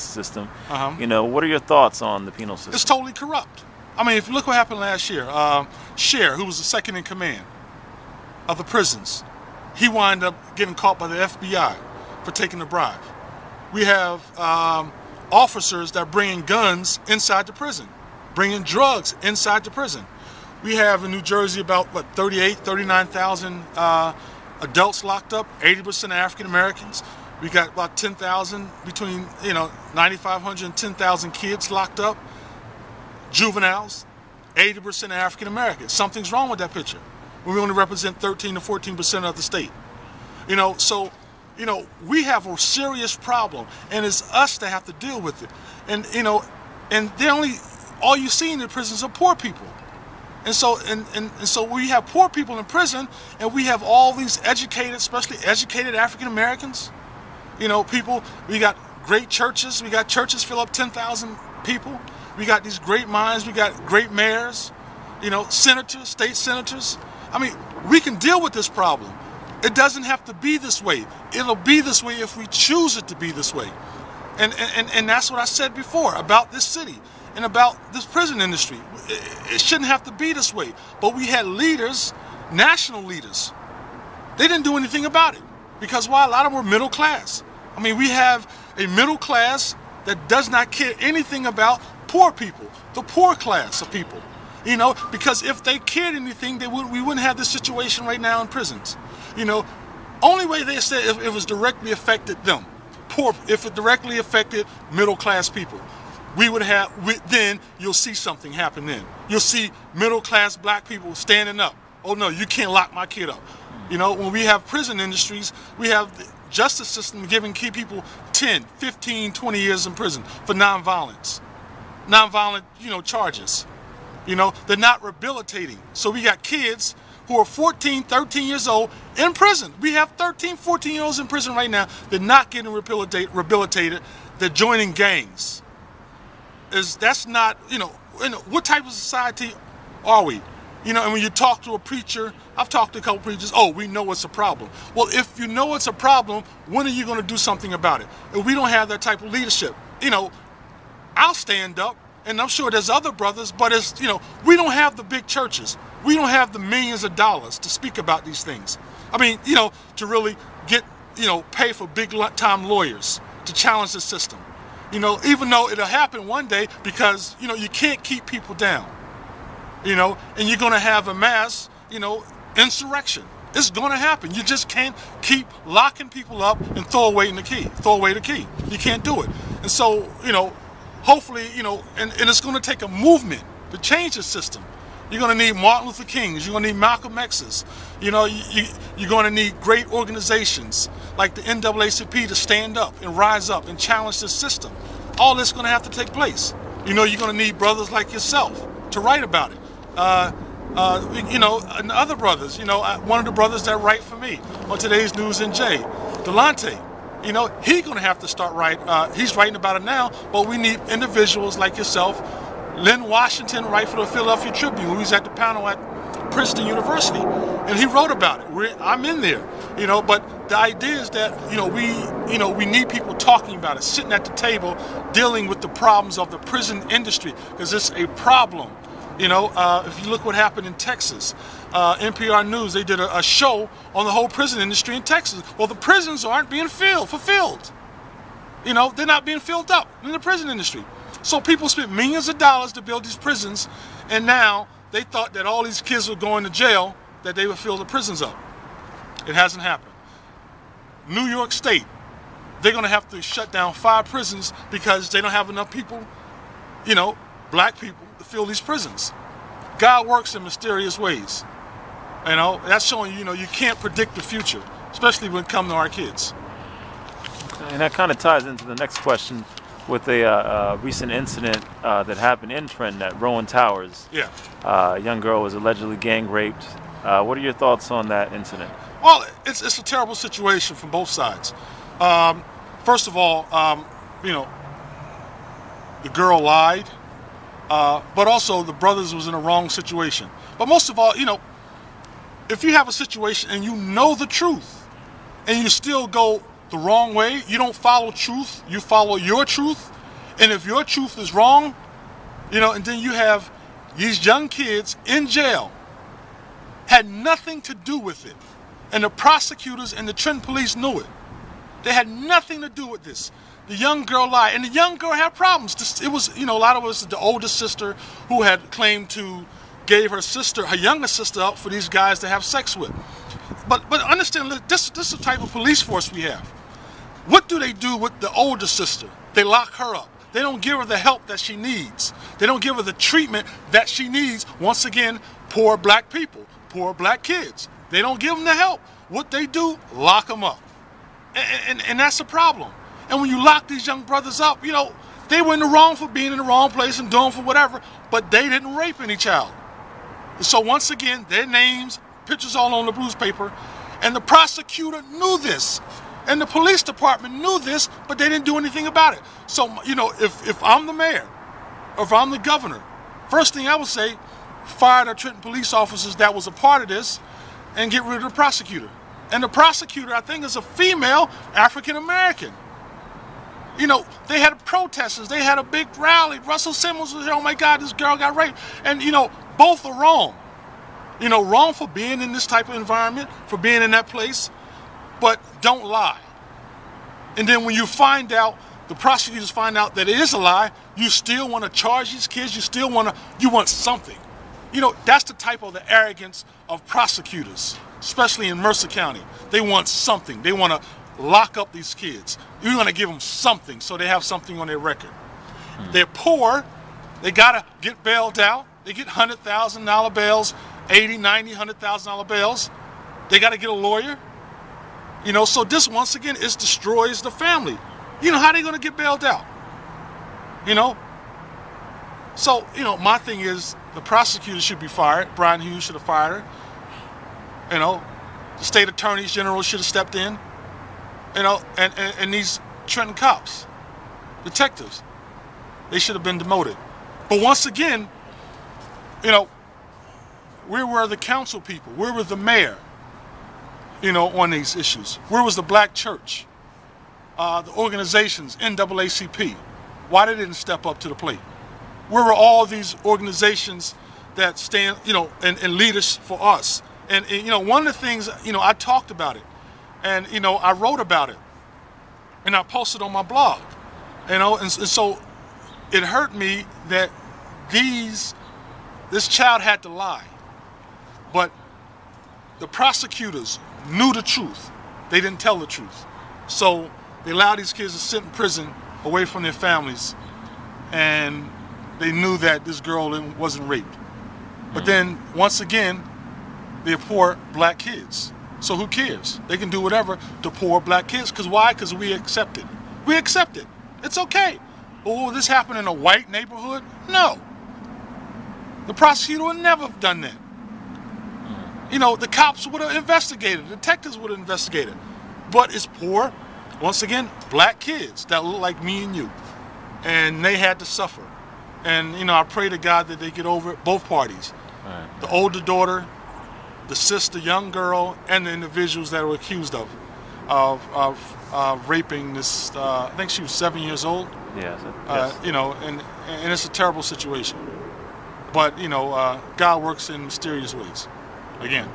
system. You know, what are your thoughts on the penal system? It's totally corrupt. I mean, if you look what happened last year, Cher, who was the second in command of the prisons, he wound up getting caught by the FBI for taking a bribe. We have officers that are bringing guns inside the prison, bringing drugs inside the prison. We have in New Jersey about, what, 39,000 adults locked up, 80% African Americans. We got about 10,000, between 9,500 and 10,000 kids locked up. Juveniles, 80% African Americans. Something's wrong with that picture. We only represent 13 to 14% of the state. So we have a serious problem, and it's us that have to deal with it. And all you see in the prisons are poor people. And so we have poor people in prison, and we have all these educated, especially educated African Americans. We got great churches. We got churches fill up 10,000 people. We got these great minds. We got great mayors, senators, state senators. I mean, we can deal with this problem. It doesn't have to be this way. It'll be this way if we choose it to be this way. And that's what I said before about this city and about this prison industry. It shouldn't have to be this way. But we had leaders, national leaders. They didn't do anything about it. Because why? A lot of them were middle class. I mean, we have a middle class that does not care anything about poor people, the poor class of people. Because if they cared anything, we wouldn't have this situation right now in prisons. Only way they said if it was directly affected them, if it directly affected middle class people, then you'll see something happen then. You'll see middle class black people standing up. Oh no, you can't lock my kid up. When we have prison industries, we have the justice system giving key people 10, 15, 20 years in prison for nonviolent charges. They're not rehabilitating. So we got kids who are 14, 13 years old in prison. We have 13, 14-year-olds in prison right now. They're not getting rehabilitated. They're joining gangs. That's not, what type of society are we? And when you talk to a preacher, I've talked to a couple preachers, oh, we know it's a problem. Well, if you know it's a problem, when are you going to do something about it? If we don't have that type of leadership, I'll stand up, and I'm sure there's other brothers, but we don't have the big churches. We don't have the millions of dollars to speak about these things. I mean, to really get, pay for big-time lawyers to challenge the system. Even though it'll happen one day because, you can't keep people down. And you're going to have a mass, insurrection. It's going to happen. You just can't keep locking people up and throw away the key. You can't do it. And so, hopefully, and it's going to take a movement to change the system. You're going to need Martin Luther Kings. You're going to need Malcolm X's. You're going to need great organizations like the NAACP to stand up and rise up and challenge this system. All this is going to have to take place. You're going to need brothers like yourself to write about it. And other brothers. One of the brothers that write for me on Today's News NJ, Delonte. He's going to have to start he's writing about it now, but we need individuals like yourself. Lynn Washington, write for the Philadelphia Tribune, who was at the panel at Princeton University, and he wrote about it. I'm in there, but the idea is that, we need people talking about it, sitting at the table, dealing with the problems of the prison industry, because it's a problem. If you look what happened in Texas, NPR News, they did a show on the whole prison industry in Texas. Well, the prisons aren't being fulfilled. They're not being filled up in the prison industry. So people spent millions of dollars to build these prisons, and now they thought that all these kids were going to jail, that they would fill the prisons up. It hasn't happened. New York State, they're going to have to shut down 5 prisons because they don't have enough people, black people, to fill these prisons. God works in mysterious ways. That's showing you can't predict the future, especially when it comes to our kids. And that kind of ties into the next question with a recent incident that happened in Trenton at Rowan Towers. Yeah. A young girl was allegedly gang raped. What are your thoughts on that incident? Well, it's a terrible situation from both sides. First of all, the girl lied. But also the brothers was in a wrong situation. But most of all, if you have a situation and you know the truth and you still go the wrong way. You don't follow truth. You follow your truth. And if your truth is wrong, and then you have these young kids in jail, had nothing to do with it. And the prosecutors and the Trenton police knew it. They had nothing to do with this. The young girl lied, and the young girl had problems. It was, a lot of us, the older sister who had claimed to gave her younger sister up for these guys to have sex with. But understand, this is the type of police force we have. What do they do with the older sister? They lock her up. They don't give her the help that she needs. They don't give her the treatment that she needs. Once again, poor black people, poor black kids. They don't give them the help. What they do, lock them up. And that's a problem. And when you lock these young brothers up, they were in the wrong for being in the wrong place and doing for whatever, but they didn't rape any child. So once again, their names, pictures all on the newspaper, and the prosecutor knew this, and the police department knew this, but they didn't do anything about it. So, if I'm the mayor, or if I'm the governor, first thing I would say, fire the Trenton police officers that was a part of this, and get rid of the prosecutor. And the prosecutor, I think, is a female African-American. They had protesters. They had a big rally. Russell Simmons was there. Oh, my God, this girl got raped. And, both are wrong. Wrong for being in this type of environment, for being in that place. But don't lie. And then when you find out, the prosecutors find out that it is a lie, you still want to charge these kids. You want something. That's the type of the arrogance of prosecutors, especially in Mercer County. They want something. They want to lock up these kids. You're going to give them something so they have something on their record. They're poor. They got to get bailed out. They get $100,000 bails, $80,000, $90,000, $100,000 bails. They got to get a lawyer. So this, once again, it destroys the family. How are they going to get bailed out? So, my thing is, the prosecutor should be fired. Brian Hughes should have fired her. The state attorneys general should have stepped in. And these Trenton cops, detectives, they should have been demoted. But once again, where were the council people? Where was the mayor, on these issues? Where was the black church? The organizations, NAACP? Why they didn't step up to the plate? Where were all these organizations that stand, and leaders for us? And one of the things, I talked about it. And, I wrote about it, and I posted on my blog, and so it hurt me that this child had to lie. But the prosecutors knew the truth. They didn't tell the truth. So they allowed these kids to sit in prison away from their families, and they knew that this girl wasn't raped. But then, once again, they're poor black kids. So who cares? They can do whatever to poor black kids. Because why? Because we accept it. We accept it. It's okay. But will this happen in a white neighborhood? No. The prosecutor would never have done that. The cops would have investigated. The detectives would have investigated. But it's poor, once again, black kids that look like me and you. And they had to suffer. And, I pray to God that they get over it, both parties. Right. The older daughter, the sister, young girl, and the individuals that were accused of raping this, I think she was 7 years old. Yes. And it's a terrible situation. But, God works in mysterious ways. Again.